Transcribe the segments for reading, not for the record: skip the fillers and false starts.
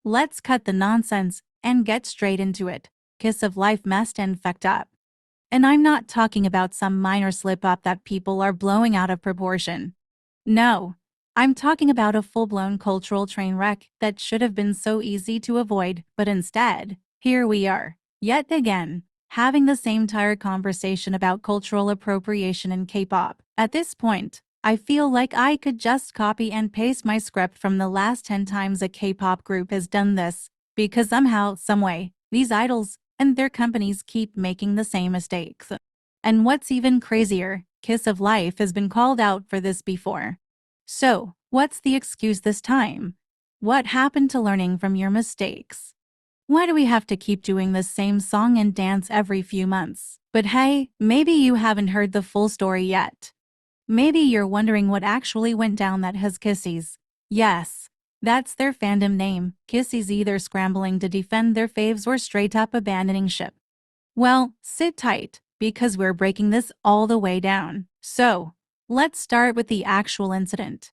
Let's cut the nonsense and get straight into it. Kiss of life messed and fucked up. And I'm not talking about some minor slip-up that people are blowing out of proportion. No, I'm talking about a full-blown cultural train wreck that should have been so easy to avoid, but instead, here we are, yet again, having the same tired conversation about cultural appropriation in K-pop. At this point, I feel like I could just copy and paste my script from the last 10 times a K-pop group has done this, because somehow, someway, these idols and their companies keep making the same mistakes. And what's even crazier, Kiss of Life has been called out for this before. So, what's the excuse this time? What happened to learning from your mistakes? Why do we have to keep doing the same song and dance every few months? But hey, maybe you haven't heard the full story yet. Maybe you're wondering what actually went down that has Kissies. Yes, that's their fandom name. Kissies either scrambling to defend their faves or straight up abandoning ship. Well, sit tight, because we're breaking this all the way down. So, let's start with the actual incident.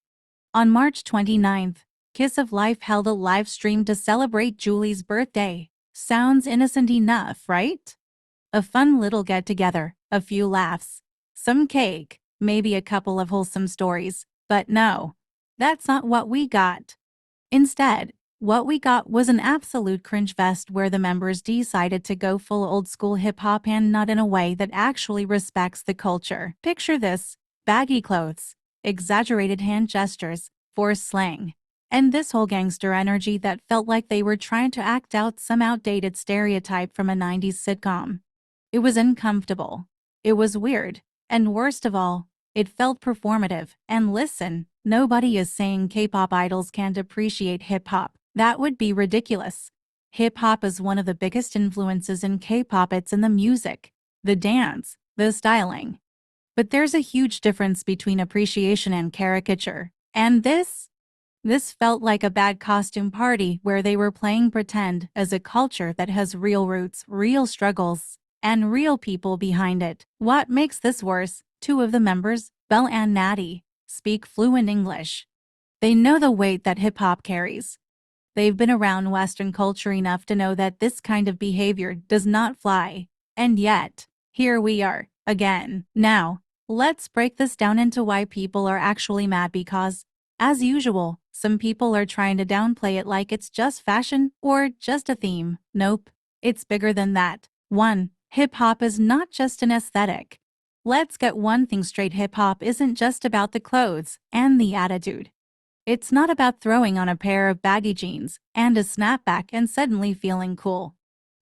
On March 29th, Kiss of Life held a live stream to celebrate Julie's birthday. Sounds innocent enough, right? A fun little get-together, a few laughs, some cake, maybe a couple of wholesome stories. But no, that's not what we got. Instead, what we got was an absolute cringe fest where the members decided to go full old-school hip-hop and not in a way that actually respects the culture. Picture this: baggy clothes, exaggerated hand gestures, forced slang, and this whole gangster energy that felt like they were trying to act out some outdated stereotype from a 90s sitcom. It was uncomfortable. It was weird. And worst of all, it felt performative. And listen, nobody is saying K-pop idols can't appreciate hip-hop. That would be ridiculous. Hip-hop is one of the biggest influences in K-pop. It's in the music, the dance, the styling. But there's a huge difference between appreciation and caricature. And this felt like a bad costume party where they were playing pretend as a culture that has real roots, real struggles, and real people behind it. What makes this worse? Two of the members, Belle and Natty, speak fluent English. They know the weight that hip-hop carries. They've been around Western culture enough to know that this kind of behavior does not fly. And yet, here we are, again. Now, let's break this down into why people are actually mad because, as usual, some people are trying to downplay it like it's just fashion or just a theme. Nope, it's bigger than that. 1. Hip-hop is not just an aesthetic. Let's get one thing straight: hip-hop isn't just about the clothes and the attitude. It's not about throwing on a pair of baggy jeans and a snapback and suddenly feeling cool.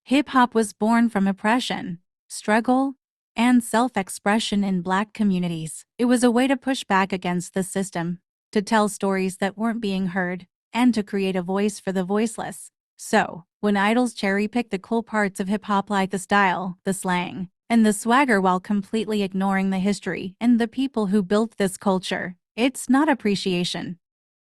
Hip-hop was born from oppression, struggle, and self-expression in Black communities. It was a way to push back against the system, to tell stories that weren't being heard, and to create a voice for the voiceless. So, when idols cherry-pick the cool parts of hip-hop like the style, the slang, and the swagger while completely ignoring the history and the people who built this culture, it's not appreciation.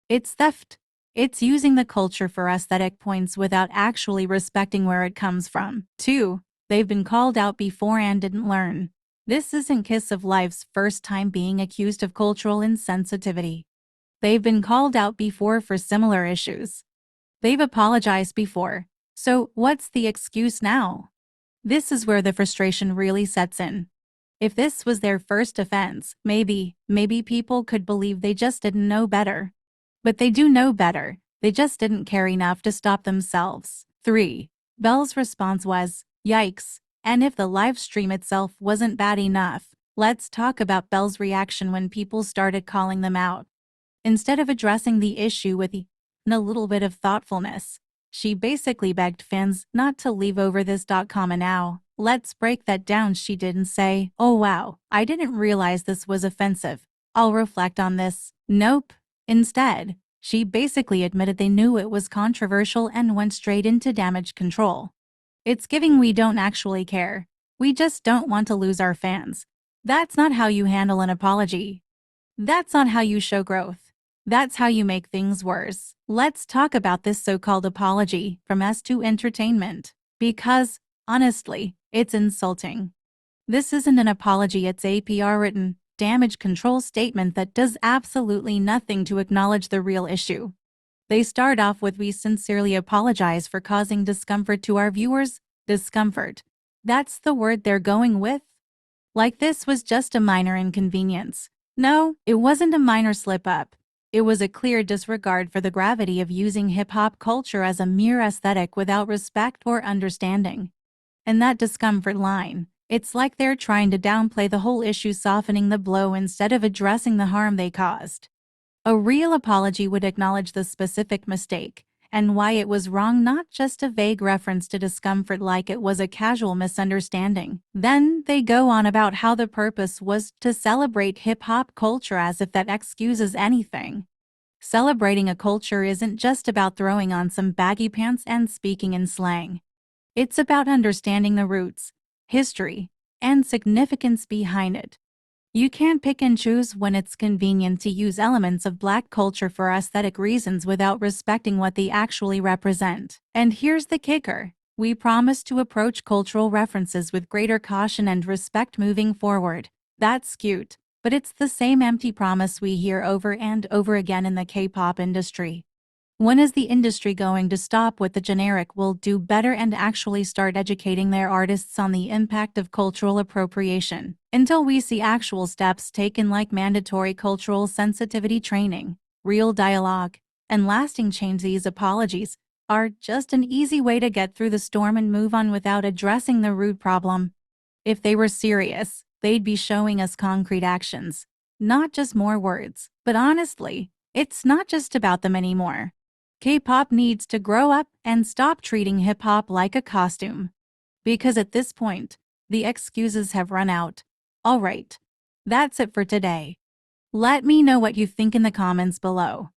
It's theft. It's using the culture for aesthetic points without actually respecting where it comes from. 2. They've been called out before and didn't learn. This isn't Kiss of Life's first time being accused of cultural insensitivity. They've been called out before for similar issues. They've apologized before. So what's the excuse now? This is where the frustration really sets in. If this was their first offense, maybe people could believe they just didn't know better. But they do know better. They just didn't care enough to stop themselves. 3. Belle's response was, yikes. And if the live stream itself wasn't bad enough, let's talk about Belle's reaction when people started calling them out. Instead of addressing the issue with a little bit of thoughtfulness, she basically begged fans not to leave over this. Now, let's break that down. She didn't say, oh wow, I didn't realize this was offensive. I'll reflect on this. Nope. Instead, she basically admitted they knew it was controversial and went straight into damage control. It's giving we don't actually care. We just don't want to lose our fans. That's not how you handle an apology. That's not how you show growth. That's how you make things worse. Let's talk about this so-called apology from S2 Entertainment. Because, honestly, it's insulting. This isn't an apology, it's a PR-written damage control statement that does absolutely nothing to acknowledge the real issue. They start off with "We sincerely apologize for causing discomfort to our viewers." Discomfort. That's the word they're going with? Like this was just a minor inconvenience. No, it wasn't a minor slip-up. It was a clear disregard for the gravity of using hip-hop culture as a mere aesthetic without respect or understanding. And that discomfort line, it's like they're trying to downplay the whole issue, softening the blow instead of addressing the harm they caused. A real apology would acknowledge the specific mistake and why it was wrong, not just a vague reference to discomfort like it was a casual misunderstanding. Then they go on about how the purpose was to celebrate hip-hop culture, as if that excuses anything. Celebrating a culture isn't just about throwing on some baggy pants and speaking in slang. It's about understanding the roots, history, and significance behind it. You can't pick and choose when it's convenient to use elements of Black culture for aesthetic reasons without respecting what they actually represent. And here's the kicker: we promise to approach cultural references with greater caution and respect moving forward. That's cute, but it's the same empty promise we hear over and over again in the K-pop industry. When is the industry going to stop with the generic "we'll do better" and actually start educating their artists on the impact of cultural appropriation? Until we see actual steps taken, like mandatory cultural sensitivity training, real dialogue, and lasting change, these apologies are just an easy way to get through the storm and move on without addressing the root problem. If they were serious, they'd be showing us concrete actions, not just more words. But honestly, it's not just about them anymore. K-pop needs to grow up and stop treating hip-hop like a costume. Because at this point, the excuses have run out. Alright, that's it for today. Let me know what you think in the comments below.